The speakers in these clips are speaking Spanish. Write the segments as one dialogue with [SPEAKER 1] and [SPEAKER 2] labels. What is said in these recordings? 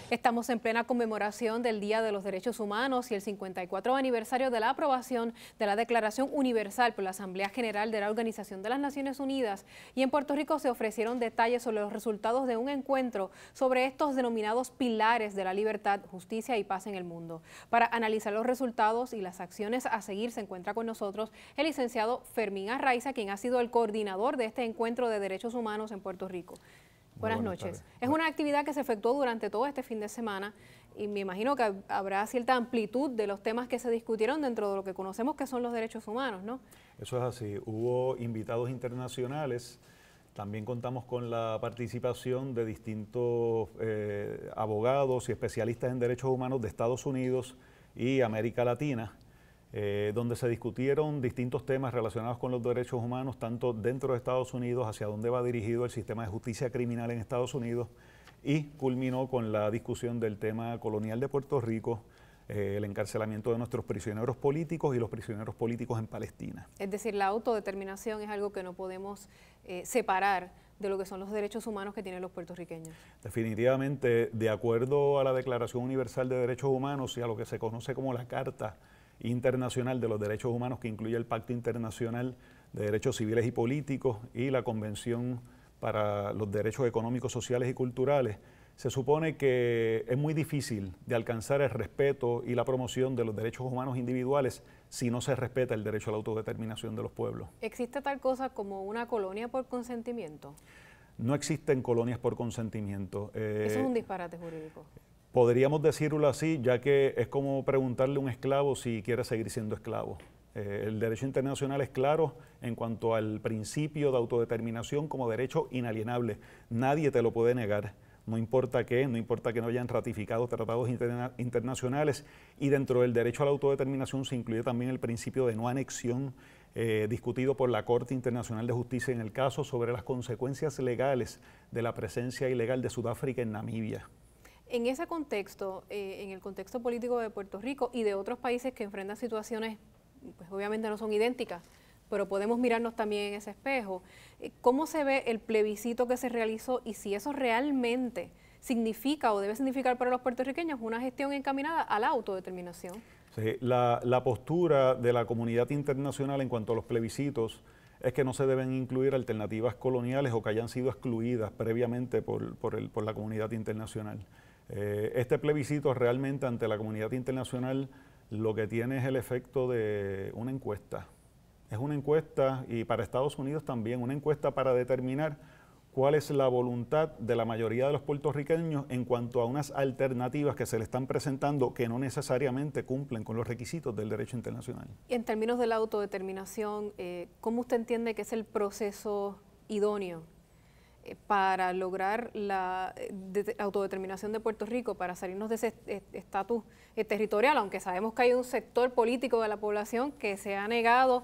[SPEAKER 1] Estamos en plena conmemoración del Día de los Derechos Humanos y el 54 aniversario de la aprobación de la Declaración Universal por la Asamblea General de la Organización de las Naciones Unidas. Y en Puerto Rico se ofrecieron detalles sobre los resultados de un encuentro sobre estos denominados pilares de la libertad, justicia y paz en el mundo. Para analizar los resultados y las acciones a seguir se encuentra con nosotros el licenciado Fermín Arraiza, quien ha sido el coordinador de este encuentro de derechos humanos en Puerto Rico. Buenas noches. Es una actividad que se efectuó durante todo este fin de semana y me imagino que habrá cierta amplitud de los temas que se discutieron dentro de lo que conocemos que son los derechos humanos, ¿no?
[SPEAKER 2] Eso es así. Hubo invitados internacionales, también contamos con la participación de distintos abogados y especialistas en derechos humanos de Estados Unidos y América Latina, donde se discutieron distintos temas relacionados con los derechos humanos, tanto dentro de Estados Unidos, hacia dónde va dirigido el sistema de justicia criminal en Estados Unidos, y culminó con la discusión del tema colonial de Puerto Rico, el encarcelamiento de nuestros prisioneros políticos y los prisioneros políticos en Palestina. Es
[SPEAKER 1] decir, la autodeterminación es algo que no podemos separar de lo que son los derechos humanos que tienen los puertorriqueños.
[SPEAKER 2] Definitivamente, de acuerdo a la Declaración Universal de Derechos Humanos y a lo que se conoce como la Carta Internacional de los Derechos Humanos, que incluye el Pacto Internacional de Derechos Civiles y Políticos y la Convención para los Derechos Económicos, Sociales y Culturales, se supone que es muy difícil de alcanzar el respeto y la promoción de los derechos humanos individuales si no se respeta el derecho a la autodeterminación de los pueblos.
[SPEAKER 1] ¿Existe tal cosa como una colonia por consentimiento?
[SPEAKER 2] No existen colonias por consentimiento.
[SPEAKER 1] Eso es un disparate jurídico.
[SPEAKER 2] Podríamos decirlo así, ya que es como preguntarle a un esclavo si quiere seguir siendo esclavo. El derecho internacional es claro en cuanto al principio de autodeterminación como derecho inalienable. Nadie te lo puede negar, no importa qué, no importa que no hayan ratificado tratados internacionales. Y dentro del derecho a la autodeterminación se incluye también el principio de no anexión, discutido por la Corte Internacional de Justicia en el caso sobre las consecuencias legales de la presencia ilegal de Sudáfrica en Namibia.
[SPEAKER 1] En ese contexto, en el contexto político de Puerto Rico y de otros países que enfrentan situaciones, pues obviamente no son idénticas, pero podemos mirarnos también en ese espejo, ¿cómo se ve el plebiscito que se realizó y si eso realmente significa o debe significar para los puertorriqueños una gestión encaminada a la autodeterminación?
[SPEAKER 2] Sí, la postura de la comunidad internacional en cuanto a los plebiscitos es que no se deben incluir alternativas coloniales o que hayan sido excluidas previamente por la comunidad internacional. Este plebiscito realmente ante la comunidad internacional lo que tiene es el efecto de una encuesta. Es una encuesta, y para Estados Unidos también, una encuesta para determinar cuál es la voluntad de la mayoría de los puertorriqueños en cuanto a unas alternativas que se le están presentando que no necesariamente cumplen con los requisitos del derecho internacional.
[SPEAKER 1] En términos de la autodeterminación, ¿cómo usted entiende que es el proceso idóneo para lograr la autodeterminación de Puerto Rico, para salirnos de ese estatus territorial, aunque sabemos que hay un sector político de la población que se ha negado,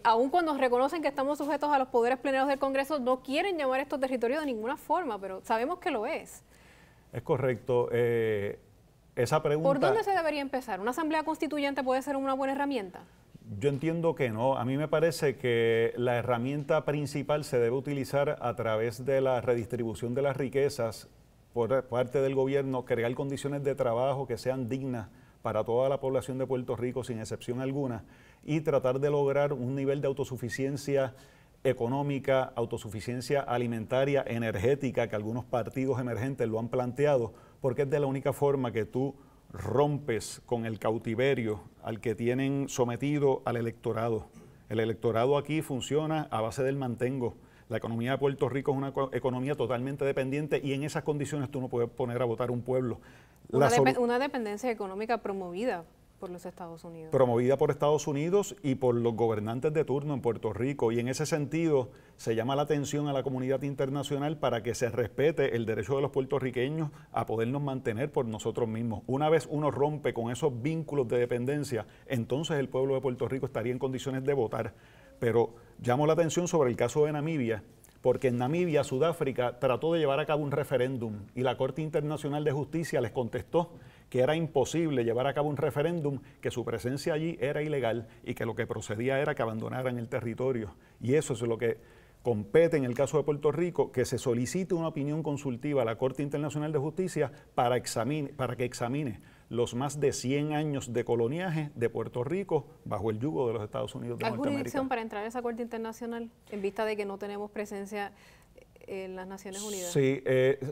[SPEAKER 1] aun cuando reconocen que estamos sujetos a los poderes plenarios del Congreso, no quieren llamar estos territorios de ninguna forma, pero sabemos que lo es?
[SPEAKER 2] Es correcto. Esa pregunta...
[SPEAKER 1] ¿Por dónde se debería empezar? ¿Una asamblea constituyente puede ser una buena herramienta?
[SPEAKER 2] Yo entiendo que no. A mí me parece que la herramienta principal se debe utilizar a través de la redistribución de las riquezas por parte del gobierno, crear condiciones de trabajo que sean dignas para toda la población de Puerto Rico, sin excepción alguna, y tratar de lograr un nivel de autosuficiencia económica, autosuficiencia alimentaria, energética, que algunos partidos emergentes lo han planteado, porque es de la única forma que tú rompes con el cautiverio al que tienen sometido al electorado. El electorado aquí funciona a base del mantengo. La economía de Puerto Rico es una economía totalmente dependiente y en esas condiciones tú no puedes poner a votar un pueblo.
[SPEAKER 1] Una dependencia económica promovida por los Estados Unidos.
[SPEAKER 2] Promovida por Estados Unidos y por los gobernantes de turno en Puerto Rico. Y en ese sentido se llama la atención a la comunidad internacional para que se respete el derecho de los puertorriqueños a podernos mantener por nosotros mismos. Una vez uno rompe con esos vínculos de dependencia, entonces el pueblo de Puerto Rico estaría en condiciones de votar. Pero llamo la atención sobre el caso de Namibia, porque en Namibia, Sudáfrica trató de llevar a cabo un referéndum y la Corte Internacional de Justicia les contestó que era imposible llevar a cabo un referéndum, que su presencia allí era ilegal y que lo que procedía era que abandonaran el territorio. Y eso es lo que compete en el caso de Puerto Rico que se solicite una opinión consultiva a la Corte Internacional de Justicia para que examine los más de 100 años de coloniaje de Puerto Rico bajo el yugo de los Estados Unidos de Norteamérica.
[SPEAKER 1] ¿Hay jurisdicción para entrar a esa Corte Internacional en vista de que no tenemos presencia en las Naciones Unidas?
[SPEAKER 2] Sí.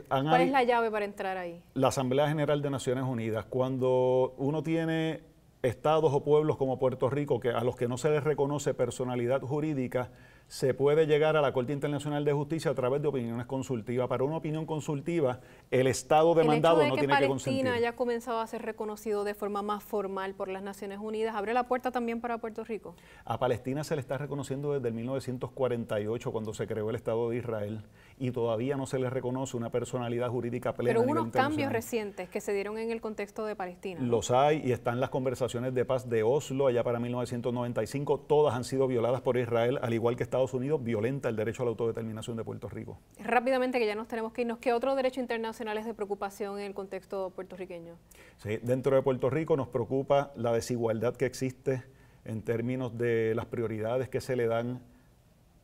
[SPEAKER 1] ¿Cuál es la llave para entrar ahí?
[SPEAKER 2] La Asamblea General de Naciones Unidas. Cuando uno tiene estados o pueblos como Puerto Rico, a los que no se les reconoce personalidad jurídica, se puede llegar a la Corte Internacional de Justicia a través de opiniones consultivas. Para una opinión consultiva, el Estado demandado no tiene que consentir.
[SPEAKER 1] El hecho de que Palestina haya comenzado a ser reconocido de forma más formal por las Naciones Unidas, ¿abre la puerta también para Puerto Rico?
[SPEAKER 2] A Palestina se le está reconociendo desde el 1948, cuando se creó el Estado de Israel, y todavía no se le reconoce una personalidad jurídica plena.
[SPEAKER 1] Pero hubo unos cambios recientes que se dieron en el contexto de Palestina, ¿no?
[SPEAKER 2] Los hay, y están las conversaciones de paz de Oslo, allá para 1995, todas han sido violadas por Israel, al igual que Estados Unidos violenta el derecho a la autodeterminación de Puerto Rico.
[SPEAKER 1] Rápidamente, que ya nos tenemos que irnos, ¿qué otro derecho internacional es de preocupación en el contexto puertorriqueño?
[SPEAKER 2] Sí, dentro de Puerto Rico nos preocupa la desigualdad que existe en términos de las prioridades que se le dan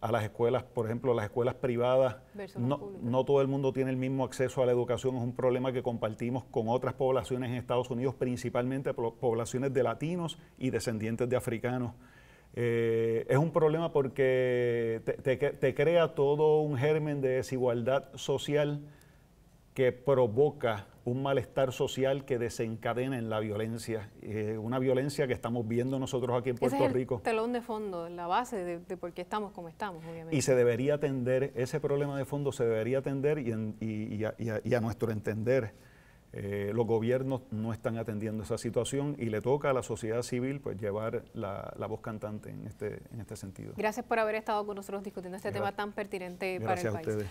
[SPEAKER 2] a las escuelas. Por ejemplo, las escuelas privadas, no todo el mundo tiene el mismo acceso a la educación. Es un problema que compartimos con otras poblaciones en Estados Unidos, principalmente poblaciones de latinos y descendientes de africanos. Es un problema porque te crea todo un germen de desigualdad social que provoca un malestar social que desencadena en la violencia, una violencia que estamos viendo nosotros aquí en Puerto Rico.
[SPEAKER 1] Ese es el telón de fondo, la base de por qué estamos como estamos, obviamente.
[SPEAKER 2] Y se debería atender, ese problema de fondo se debería atender y a nuestro entender, los gobiernos no están atendiendo esa situación y le toca a la sociedad civil pues llevar la voz cantante en este sentido.
[SPEAKER 1] Gracias por haber estado con nosotros discutiendo este tema tan pertinente para el país.
[SPEAKER 2] Gracias a ustedes.